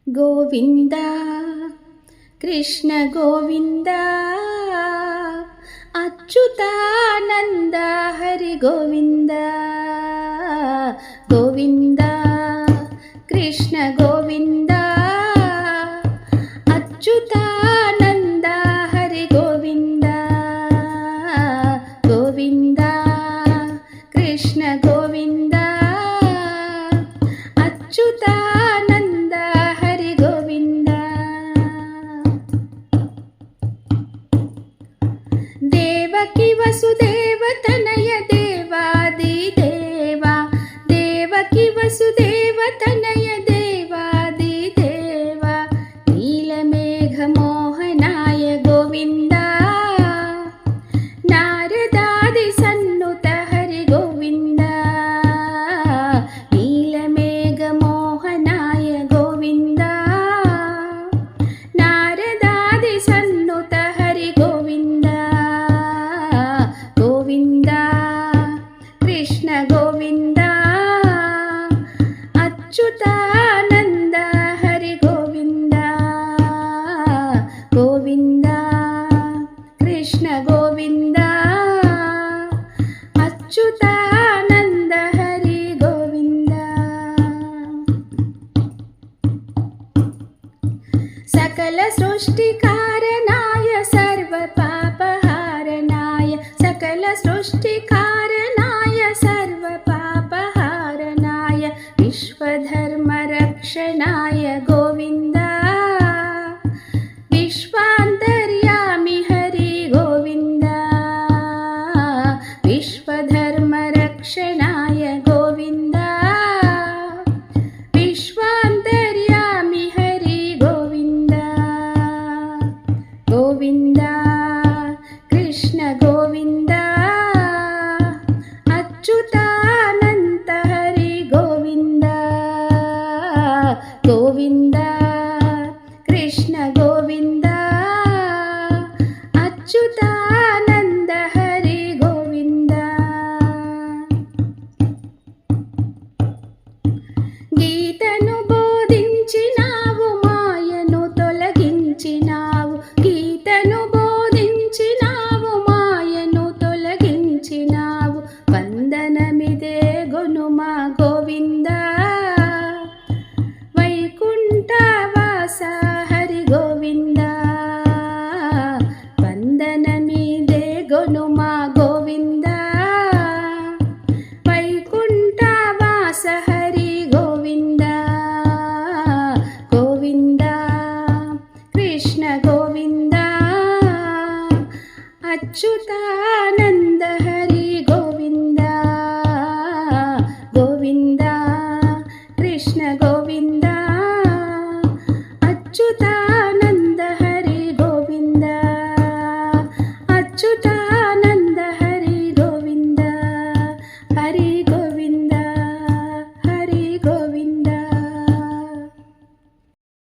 ಗೋವಿಂದ ಕೃಷ್ಣ ಗೋವಿಂದ ಅಚ್ಯುತಾನಂದ ಹರಿ ಗೋವಿಂದ ಗೋವಿಂದ ಕೃಷ್ಣ ಗೋವಿಂದ ಅಚ್ಯುತಾನಂದ ಹರಿ ಗೋವಿಂದ ಗೋವಿಂದ ಕೃಷ್ಣ ಗೋವಿಂದ ಅಚ್ಯುತಾನಂದ ಹರಿ ಗೋವಿಂದ ದೇವಕಿ ವಸುದೇವ ತನಯ ದೇವಾದಿ ದೇವ ದೇವಕಿ ವಸುದೇವ ತನಯ ದೇವಾದಿ ದೇವ ನೀಲಮೇಘ ಮೋಹನಾಯ ಗೋವಿಂದ ನಾರದಾದಿ ಸನ್ನುತ ಹರಿ ಗೋವಿಂದ ನೀಲಮೇಘ ಮೋಹನಾಯ ಗೋವಿಂದ ನಾರದಾದಿ ಸನ್ನುತ ಹರಿ ಗೋವಿಂದ ಗೋವಿಂದ ಕೃಷ್ಣ ಗೋವಿಂದ ಅಚ್ಯುತಾನಂದ ಹರಿ ಗೋವಿಂದ ಗೋವಿಂದ ಕೃಷ್ಣ ಗೋವಿಂದ ಅಚ್ಯುತಾನಂದ ಹರಿ ಗೋವಿಂದ ಸಕಲ ಸೃಷ್ಟಿಕಾರನಾಯ ಸರ್ವ ಪಾಪಹಾರನಾಯ ಸಕಲ ಸೃಷ್ಟಿಕಾರನಾಯ ಸರ್ವ ಪಾಪಹಾರನಾಯ ವಿಶ್ವಧರ್ಮ ರಕ್ಷಣಾಯ ಗೋವಿಂದ ವಿಶ್ವಾಂತರ್ಯಾಮಿ ಹರಿ ಗೋವಿಂದ ವಿಶ್ವಧರ್ಮ ರಕ್ಷಣಾಯ ಗೋವಿಂದ ವಿಶ್ವಾಂತರ್ಯಾಮಿ ಹರಿ ಗೋವಿಂದ ಗೋವಿಂದ ಕೃಷ್ಣ ಗೋವಿಂದ ಅಚ್ಯುತಾನಂದ ಹರಿ ಗೋವಿಂದ ಗೋವಿಂದ ಕೃಷ್ಣ ಗೋವಿಂದ ಅಚ್ಯುತಾನಂದ ಹರಿ ಗೋವಿಂದ గీతను బోధించినావు మాయను తొలగించినావు గీతను బోధించినావు మాయను తొలగించినావు వందనమిదే గొనుమా గోవింద వైకుంఠవాస హరి గోవింద వందనమిదే గొనుమా గోవింద వైకుంఠవాస హరి గోవింద గోవింద కృష్ణ గోవింద అచ్యుతానంద హరి గోవింద గోవింద కృష్ణ గోవింద అచ్యుతా